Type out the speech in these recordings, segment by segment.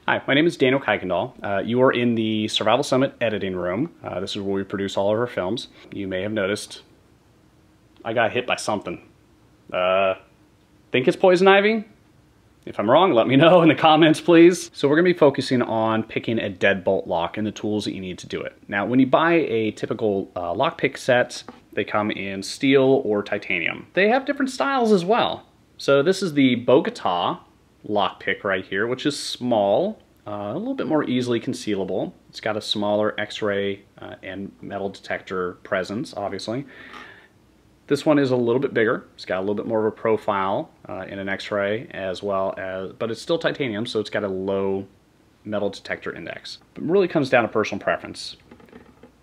Hi, my name is Daniel Kuykendall. You are in the Survival Summit editing room. This is where we produce all of our films. You may have noticed I got hit by something. Think it's poison ivy? If I'm wrong, let me know in the comments, please. So we're gonna be focusing on picking a deadbolt lock and the tools that you need to do it. Now, when you buy a typical lockpick set, they come in steel or titanium. They have different styles as well. So this is the Bogota lockpick right here, which is small, a little bit more easily concealable. It's got a smaller X-ray and metal detector presence, obviously. This one is a little bit bigger. It's got a little bit more of a profile in an X-ray as well as, but it's still titanium, so it's got a low metal detector index. It really comes down to personal preference.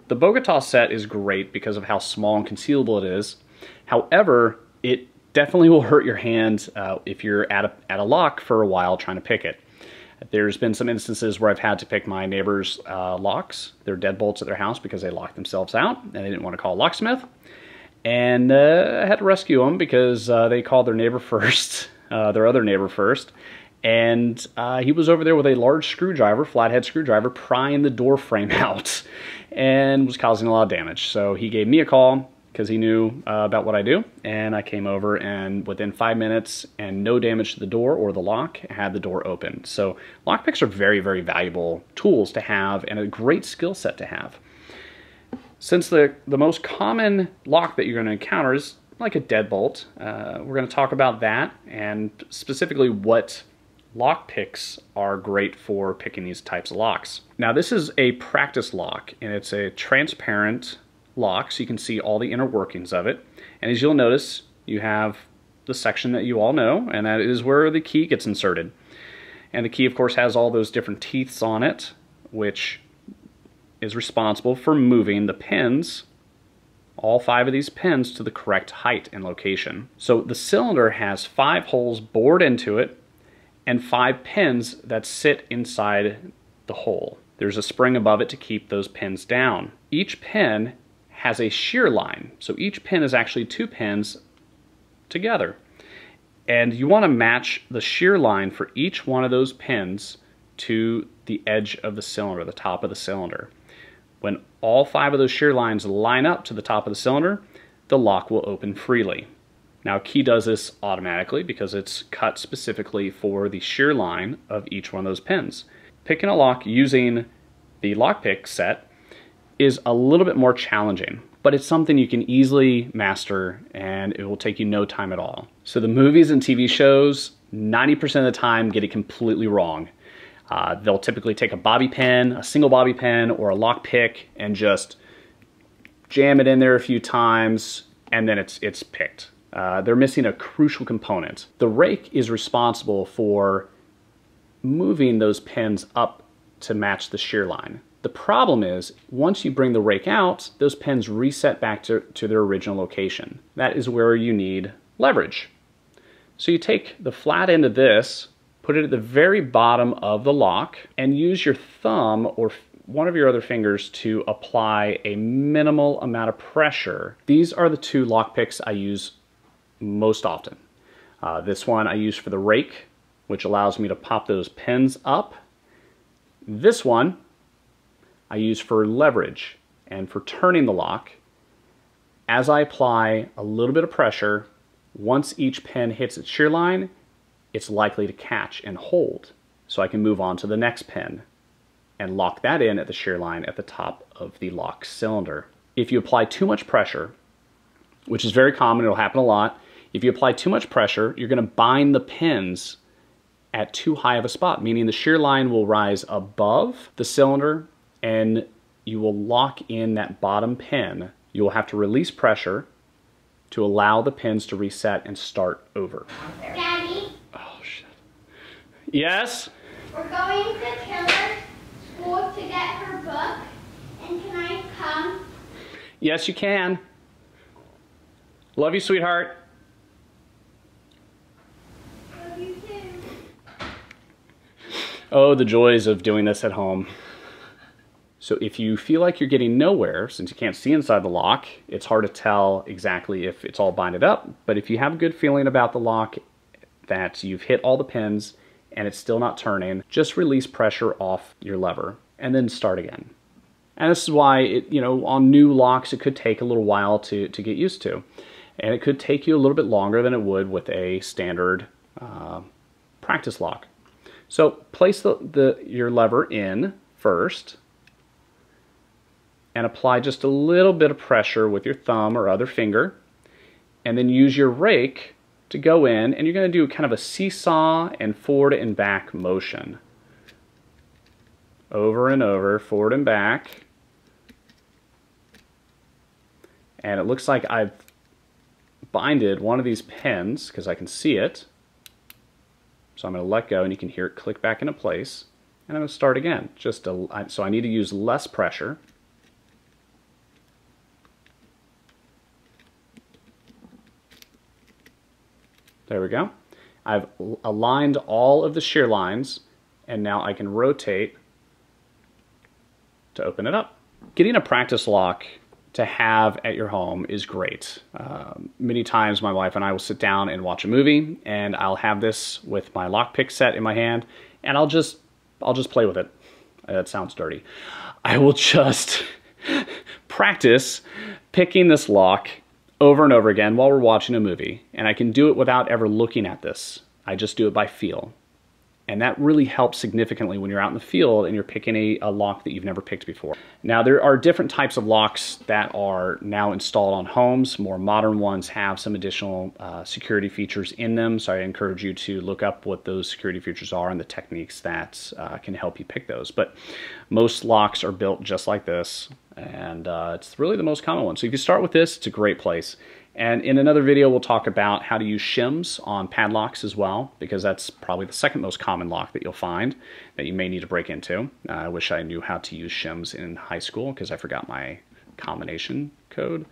The Bogota set is great because of how small and concealable it is. However, it definitely will hurt your hand if you're at a lock for a while trying to pick it. There's been some instances where I've had to pick my neighbor's locks, their deadbolts at their house, because they locked themselves out and they didn't want to call a locksmith. And I had to rescue them because they called their neighbor first, their other neighbor first. And he was over there with a large screwdriver, flathead screwdriver, prying the door frame out and was causing a lot of damage. So he gave me a call because he knew about what I do, and I came over, and within 5 minutes and no damage to the door or the lock, had the door open. So lockpicks are very, very valuable tools to have and a great skill set to have. Since the most common lock that you're going to encounter is like a deadbolt, we're going to talk about that and specifically what lockpicks are great for picking these types of locks. Now, this is a practice lock, and it's a transparent lock, so you can see all the inner workings of it. And as you'll notice, you have the section that you all know, and that is where the key gets inserted. And the key, of course, has all those different teeths on it, which is responsible for moving the pins, all 5 of these pins, to the correct height and location. So the cylinder has 5 holes bored into it and 5 pins that sit inside the hole. There's a spring above it to keep those pins down. Each pin has a shear line, so each pin is actually 2 pins together. And you want to match the shear line for each one of those pins to the edge of the cylinder, the top of the cylinder. When all 5 of those shear lines line up to the top of the cylinder, the lock will open freely. Now, a key does this automatically because it's cut specifically for the shear line of each one of those pins. Picking a lock using the lockpick set is a little bit more challenging, but it's something you can easily master and it will take you no time at all. So the movies and TV shows, 90% of the time, get it completely wrong. They'll typically take a bobby pin, a single bobby pin, or a lock pick and just jam it in there a few times, and then it's picked. They're missing a crucial component. The rake is responsible for moving those pins up to match the shear line. The problem is, once you bring the rake out, those pins reset back to their original location. That is where you need leverage. So you take the flat end of this, put it at the very bottom of the lock, and use your thumb or one of your other fingers to apply a minimal amount of pressure. These are the 2 lock picks I use most often. This one I use for the rake, which allows me to pop those pins up. This one I use for leverage and for turning the lock. As I apply a little bit of pressure, once each pin hits its shear line, it's likely to catch and hold. So I can move on to the next pin and lock that in at the shear line at the top of the lock cylinder. If you apply too much pressure, which is very common, it'll happen a lot, if you apply too much pressure, you're going to bind the pins at too high of a spot, meaning the shear line will rise above the cylinder and you will lock in that bottom pin. You will have to release pressure to allow the pins to reset and start over. Daddy? Oh, shit. Yes? We're going to Killer's school to get her book, and can I come? Yes, you can. Love you, sweetheart. Love you too. Oh, the joys of doing this at home. So if you feel like you're getting nowhere, since you can't see inside the lock, it's hard to tell exactly if it's all binded up. But if you have a good feeling about the lock, that you've hit all the pins and it's still not turning, just release pressure off your lever and then start again. And this is why, on new locks, it could take a little while to get used to. And it could take you a little bit longer than it would with a standard practice lock. So place your lever in first and apply just a little bit of pressure with your thumb or other finger, and then use your rake to go in, and you're going to do kind of a seesaw and forward and back motion. Over and over, forward and back. And it looks like I've binded one of these pins because I can see it. So I'm going to let go and you can hear it click back into place. And I'm going to start again. So I need to use less pressure. There we go. I've aligned all of the shear lines, and now I can rotate to open it up. Getting a practice lock to have at your home is great. Many times my wife and I will sit down and watch a movie, and I'll have this with my lockpick set in my hand, and I'll just play with it. That sounds dirty. I will just practice picking this lock over and over again while we're watching a movie, and I can do it without ever looking at this. I just do it by feel. And that really helps significantly when you're out in the field and you're picking a lock that you've never picked before. Now, there are different types of locks that are now installed on homes. More modern ones have some additional security features in them, so I encourage you to look up what those security features are and the techniques that can help you pick those. But most locks are built just like this, and it's really the most common one. So if you start with this, it's a great place. And in another video, we'll talk about how to use shims on padlocks as well, because that's probably the second most common lock that you'll find that you may need to break into. I wish I knew how to use shims in high school because I forgot my combination code.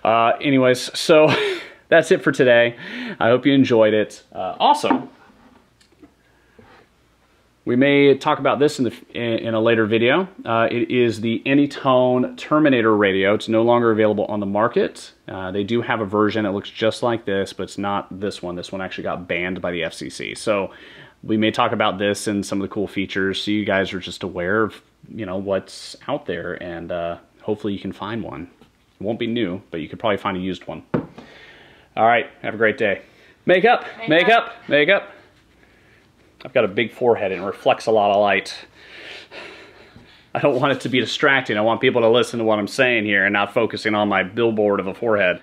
Anyways, so that's it for today. I hope you enjoyed it. Also, we may talk about this in a later video. It is the Anytone Terminator radio. It's no longer available on the market. They do have a version that looks just like this, but it's not this one. This one actually got banned by the FCC. So we may talk about this and some of the cool features so you guys are just aware of what's out there, and hopefully you can find one. It won't be new, but you could probably find a used one. All right, have a great day. Make up, make up, make up. I've got a big forehead and it reflects a lot of light. I don't want it to be distracting. I want people to listen to what I'm saying here and not focusing on my billboard of a forehead.